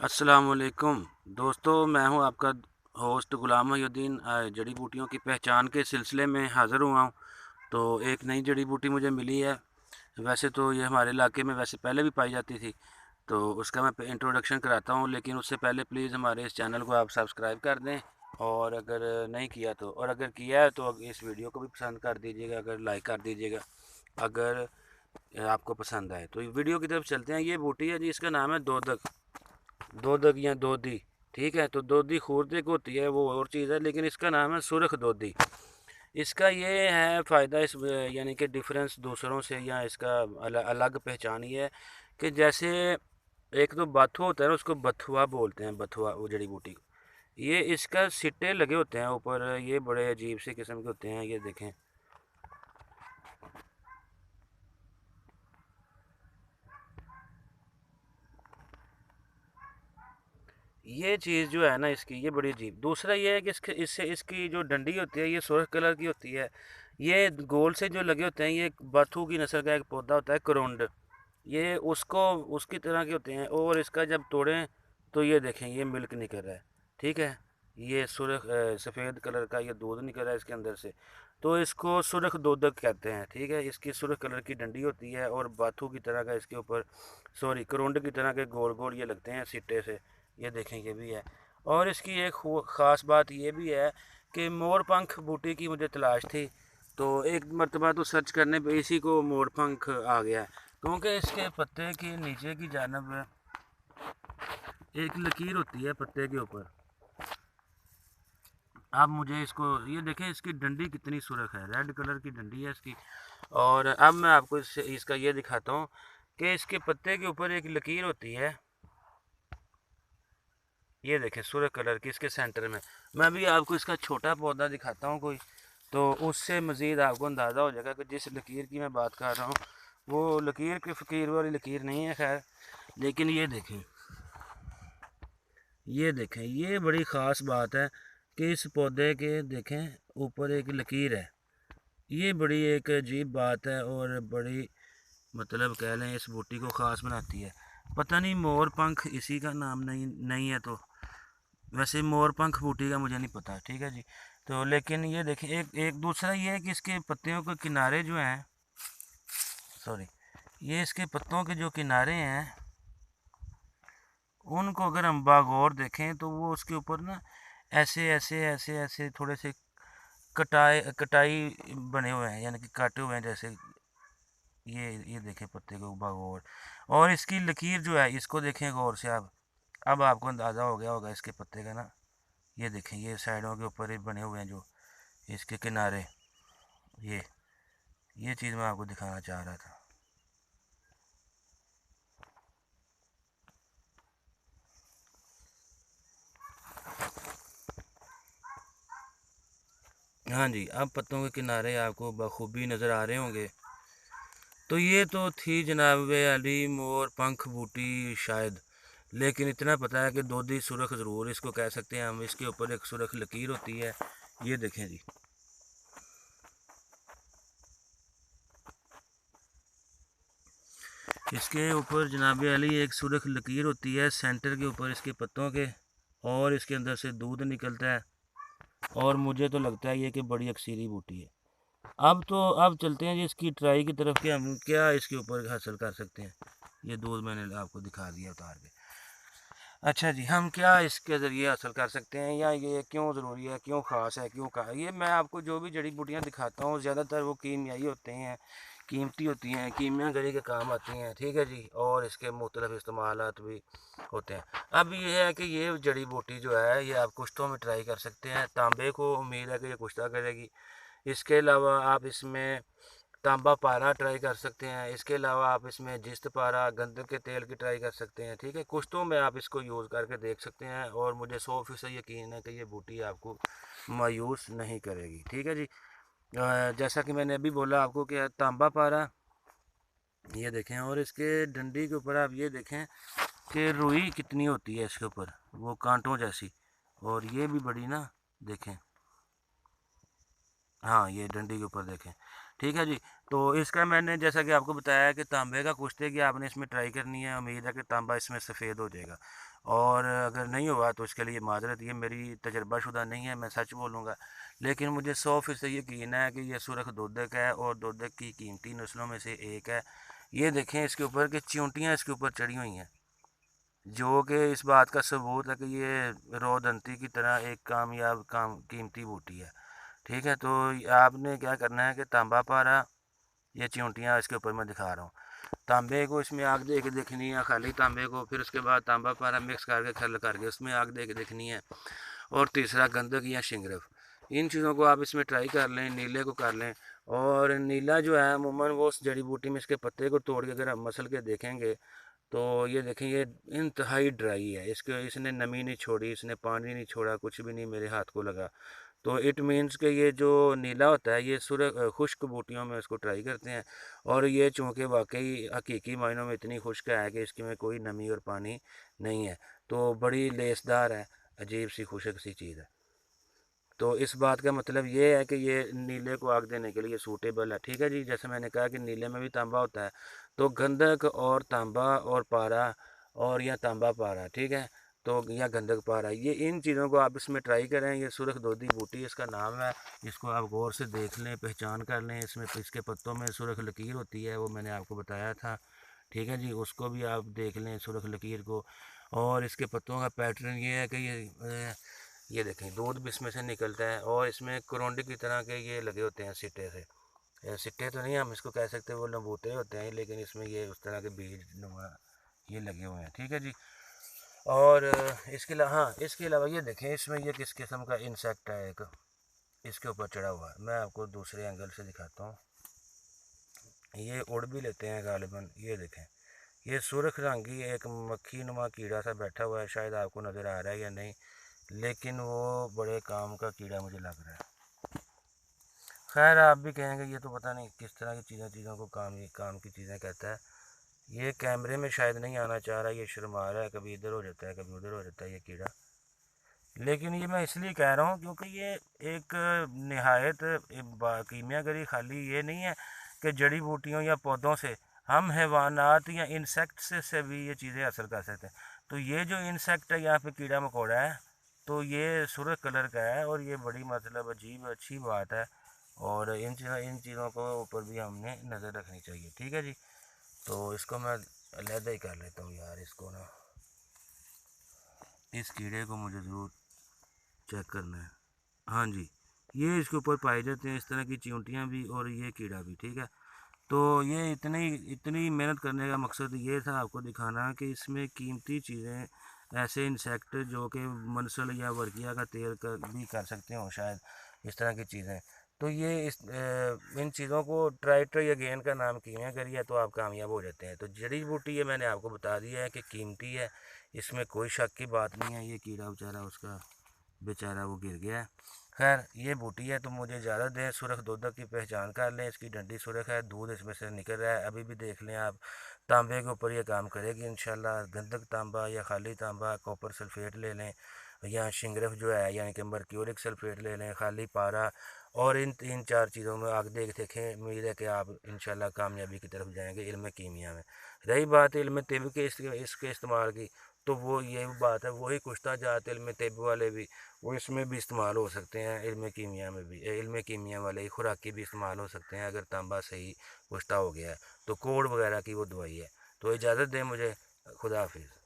अस्सलाम वालेकुम दोस्तों, मैं हूं आपका होस्ट गुलाम मोहिउद्दीन। जड़ी बूटियों की पहचान के सिलसिले में हाज़िर हुआ हूं। तो एक नई जड़ी बूटी मुझे मिली है। वैसे तो ये हमारे इलाके में वैसे पहले भी पाई जाती थी, तो उसका मैं इंट्रोडक्शन कराता हूं। लेकिन उससे पहले प्लीज़ हमारे इस चैनल को आप सब्सक्राइब कर दें, और अगर नहीं किया तो, और अगर किया है तो इस वीडियो को भी पसंद कर दीजिएगा, अगर लाइक कर दीजिएगा अगर आपको पसंद आए। तो वीडियो की तरफ चलते हैं। ये बूटी है जी, इसका नाम है दोदक। दोदक या दोदी, ठीक है। तो दोदी खुर्द को होती है, वो और चीज़ है, लेकिन इसका नाम है सुरख दोदी। इसका ये है फ़ायदा, इस यानी कि डिफरेंस दूसरों से, या इसका अलग पहचान ये है कि जैसे एक तो बाथू होता है ना, उसको बथुआ बोलते हैं, बथुआ वो जड़ी बूटी को। ये इसका सिट्टे लगे होते हैं ऊपर, ये बड़े अजीब से किस्म के होते हैं, ये देखें। ये चीज़ जो है ना इसकी, ये बड़ी अजीब। दूसरा ये है कि इससे इसकी जो डंडी होती है ये सुर्ख कलर की होती है। ये गोल से जो लगे होते हैं, ये बाथू की नस्ल का एक पौधा होता है, करोंड। ये उसको उसकी तरह के होते हैं, और इसका जब तोड़ें तो ये देखें, ये मिल्क निकल रहा है, ठीक है। ये सुर्ख सफ़ेद कलर का ये दूध निकल रहा है इसके अंदर से। तो इसको सुर्ख दोदक कहते हैं, ठीक है। इसकी सुर्ख कलर की डंडी होती है, और बाथू की तरह का इसके ऊपर, सॉरी, करोंड की तरह के गोल गोल ये लगते हैं सिट्टे से। ये देखें, ये भी है। और इसकी एक ख़ास बात ये भी है कि मोर पंख बूटी की मुझे तलाश थी, तो एक मरतबा तो सर्च करने पे इसी को मोर पंख आ गया है। क्योंकि इसके पत्ते के नीचे की जानब एक लकीर होती है पत्ते के ऊपर। अब मुझे इसको, ये देखें, इसकी डंडी कितनी सुरख है, रेड कलर की डंडी है इसकी। और अब मैं आपको इसका ये दिखाता हूँ कि इसके पत्ते के ऊपर एक लकीर होती है, ये देखें, सुर्ख कलर की इसके सेंटर में। मैं भी आपको इसका छोटा पौधा दिखाता हूँ कोई, तो उससे मज़ीद आपको अंदाज़ा हो जाएगा कि जिस लकीर की मैं बात कर रहा हूँ वो लकीर की फ़कीर वाली लकीर नहीं है, खैर। लेकिन ये देखें, ये देखें, ये बड़ी ख़ास बात है कि इस पौधे के देखें ऊपर एक लकीर है। ये बड़ी एक अजीब बात है, और बड़ी, मतलब कह लें, इस बूटी को ख़ास बनाती है। पता नहीं मोर पंख इसी का नाम नहीं नहीं है, तो वैसे मोर पंख बूटी का मुझे नहीं पता, ठीक है जी। तो लेकिन ये देखें, एक एक दूसरा ये है कि इसके पत्तियों के किनारे जो हैं, सॉरी, ये इसके पत्तों के जो किनारे हैं, उनको अगर हम बागौर देखें तो वो उसके ऊपर ना ऐसे ऐसे ऐसे ऐसे थोड़े से कटाई कटाई बने हुए हैं, यानी कि काटे हुए हैं जैसे। ये देखें पत्ते को बागौर, और इसकी लकीर जो है, इसको देखें गौर से। अब आपको अंदाज़ा हो गया होगा इसके पत्ते का ना। ये देखें, ये साइडों के ऊपर ही बने हुए हैं जो इसके किनारे। ये ये चीज़ मैं आपको दिखाना चाह रहा था। हाँ जी, अब पत्तों के किनारे आपको बखूबी नज़र आ रहे होंगे। तो ये तो थी जनाब अली मोर पंख बूटी शायद। लेकिन इतना पता है कि दोदी सुरख ज़रूर इसको कह सकते हैं हम। इसके ऊपर एक सुरख लकीर होती है, ये देखें जी। इसके ऊपर जनाब अली एक सुरख लकीर होती है सेंटर के ऊपर इसके पत्तों के, और इसके अंदर से दूध निकलता है। और मुझे तो लगता है ये कि बड़ी अक्सीरी बूटी है। अब चलते हैं जी इसकी ट्राई की तरफ, कि हम क्या इसके ऊपर हासिल कर सकते हैं। ये दूध मैंने आपको दिखा दिया उतार के। अच्छा जी, हम क्या इसके ज़रिए हासिल कर सकते हैं, या ये क्यों ज़रूरी है, क्यों ख़ास है, क्यों कहा। ये मैं आपको जो भी जड़ी बूटियाँ दिखाता हूँ, ज़्यादातर वो कीमियाई होते हैं, कीमती होती हैं, कीमिया गरी के काम आती हैं, ठीक है जी। और इसके मुख्तलिफ इस्तेमालात भी होते हैं। अब ये है कि ये जड़ी बूटी जो है, ये आप कुश्तों में ट्राई कर सकते हैं। तांबे को उम्मीद है कि ये कुश्ता करेगी। इसके अलावा आप इसमें तांबा पारा ट्राई कर सकते हैं। इसके अलावा आप इसमें जिस्त पारा, गंधक के तेल की ट्राई कर सकते हैं, ठीक है। कुश्तों में आप इसको यूज़ करके देख सकते हैं, और मुझे 100% यकीन है कि ये बूटी आपको मायूस नहीं करेगी, ठीक है जी। जैसा कि मैंने अभी बोला आपको कि तांबा पारा, ये देखें, और इसके डंडी के ऊपर आप ये देखें कि रुई कितनी होती है इसके ऊपर, वो कांटों जैसी। और ये भी बड़ी ना, देखें, हाँ, ये डंडी के ऊपर देखें, ठीक है जी। तो इसका मैंने जैसा कि आपको बताया कि तांबे का कुश्ते की आपने इसमें ट्राई करनी है, उम्मीद है कि तांबा इसमें सफ़ेद हो जाएगा। और अगर नहीं हुआ तो इसके लिए माजरत, ये मेरी तजर्बाशुदा नहीं है, मैं सच बोलूँगा। लेकिन मुझे 100% यकीन है कि ये सुरख दोदक है और दोदक की कीमती नस्लों में से एक है। ये देखें इसके ऊपर कि चींटियाँ इसके ऊपर चढ़ी हुई हैं, जो कि इस बात का सबूत है कि ये रोदंती की तरह एक कामयाब काम कीमती बूटी है। ठीक है, तो आपने क्या करना है कि तांबा पारा, ये चींटियाँ इसके ऊपर मैं दिखा रहा हूँ, तांबे को इसमें आग दे के देखनी है, खाली तांबे को, फिर उसके बाद तांबा पारा मिक्स करके खल करके उसमें आग दे के देखनी है। और तीसरा गंधक या शिंगरफ, इन चीज़ों को आप इसमें ट्राई कर लें, नीले को कर लें। और नीला जो है अमूमन वो उस जड़ी बूटी में इसके पत्ते को तोड़ के अगर हम मसल के देखेंगे तो ये देखें ये इंतहाई ड्राई है, इसके इसने नमी नहीं छोड़ी, इसने पानी नहीं छोड़ा, कुछ भी नहीं मेरे हाथ को लगा। तो इट मीन्स कि ये जो नीला होता है ये खुश्क बूटियों में इसको ट्राई करते हैं। और ये चूँकि वाकई हकीकी मायनों में इतनी खुश्क है कि इसके में कोई नमी और पानी नहीं है, तो बड़ी लेसदार है, अजीब सी खुशक सी चीज़ है। तो इस बात का मतलब ये है कि ये नीले को आग देने के लिए सूटेबल है। ठीक है जी, जैसे मैंने कहा कि नीले में भी तांबा होता है, तो गंधक और तांबा और पारा, और या तांबा पारा, ठीक है, तो या गंधक पारा, ये इन चीज़ों को आप इसमें ट्राई करें। ये सुरख दोधी बूटी इसका नाम है, इसको आप गौर से देख लें, पहचान कर लें। इसमें इसके पत्तों में सुरख लकीर होती है, वो मैंने आपको बताया था। ठीक है जी, उसको भी आप देख लें सुरख लकीर को। और इसके पत्तों का पैटर्न ये है कि ये देखें दूध भी इसमें से निकलता है, और इसमें करौंडी की तरह के ये लगे होते हैं सिट्टे से, सिट्टे तो नहीं हम इसको कह सकते, वो लंबूटे होते हैं, लेकिन इसमें ये उस तरह के बीज नुमा ये लगे हुए हैं। ठीक है जी। और इसके अलावा, हाँ, इसके अलावा ये देखें इसमें ये किस किस्म का इंसेक्ट है, एक इसके ऊपर चढ़ा हुआ है, मैं आपको दूसरे एंगल से दिखाता हूँ। ये उड़ भी लेते हैं गालिबन। ये देखें ये सुर्ख रंगी एक मक्खी नुमा कीड़ा सा बैठा हुआ है, शायद आपको नज़र आ रहा है या नहीं, लेकिन वो बड़े काम का कीड़ा मुझे लग रहा है। खैर आप भी कहेंगे ये तो पता नहीं किस तरह की चीज़ों को काम की चीज़ें कहता है। ये कैमरे में शायद नहीं आना चाह रहा, ये शर्मा रहा है, कभी इधर हो जाता है कभी उधर हो जाता है ये कीड़ा। लेकिन ये मैं इसलिए कह रहा हूँ क्योंकि ये एक नहायत कीमियागरी खाली ये नहीं है कि जड़ी बूटियों या पौधों से, हम हैवानात या इंसेक्ट से भी ये चीज़ें हासिल कर सकते हैं। तो ये जो इंसेक्ट है यहाँ पे कीड़ा मकोड़ा है, तो ये सुर्ख कलर का है, और ये बड़ी मतलब अजीब अच्छी बात है। और इन चीज़ों को ऊपर भी हमने नज़र रखनी चाहिए। ठीक है जी। तो इसको मैं अलहदा ही कर लेता हूँ यार, इसको ना, इस कीड़े को मुझे ज़रूर चेक करना है। हाँ जी, ये इसके ऊपर पाए जाते हैं इस तरह की चींटियाँ भी और ये कीड़ा भी। ठीक है, तो ये इतनी इतनी मेहनत करने का मकसद ये था आपको दिखाना कि इसमें कीमती चीज़ें, ऐसे इंसेक्ट जो कि मनसल या वर्किया का तेल भी कर सकते हो शायद, इस तरह की चीज़ें। तो ये इन चीज़ों को ट्राई अगेन का नाम कीमिया करिए तो आप कामयाब हो जाते हैं। तो जड़ी बूटी ये मैंने आपको बता दिया है कि कीमती है, इसमें कोई शक की बात नहीं है। ये कीड़ा बेचारा उसका बेचारा वो गिर गया है। खैर ये बूटी है, तो मुझे इजाज़त दें। सुरख दोदक की पहचान कर लें, इसकी डंडी सुरख है, दूध इसमें से निकल रहा है, अभी भी देख लें आप। तांबे के ऊपर ये काम करेगी इंशाल्लाह। गंधक तांबा या खाली तांबा, कॉपर सल्फेट ले लें, या शिंगरफ जो है यानी कि मर्क्यूरिक सल्फेट ले लें, खाली पारा, और इन 3-4 चीज़ों में आग देख देखें। उम्मीद है कि आप इंशाल्लाह कामयाबी की तरफ जाएंगे इल्म कीमिया में। रही बात इल्म तिब के इसके इस्तेमाल की, तो वो ये बात है, वही कुश्ता जात इल्म तिब वाले भी वो इसमें भी इस्तेमाल हो सकते हैं, इल्म कीमिया में भी, इल्म कीमिया वाले ही खुराकी भी इस्तेमाल हो सकते हैं अगर तांबा सही कुश्ता हो गया है, तो कोड़ वगैरह की वो दवाई है। तो इजाज़त दें मुझे, खुदा हाफिज़।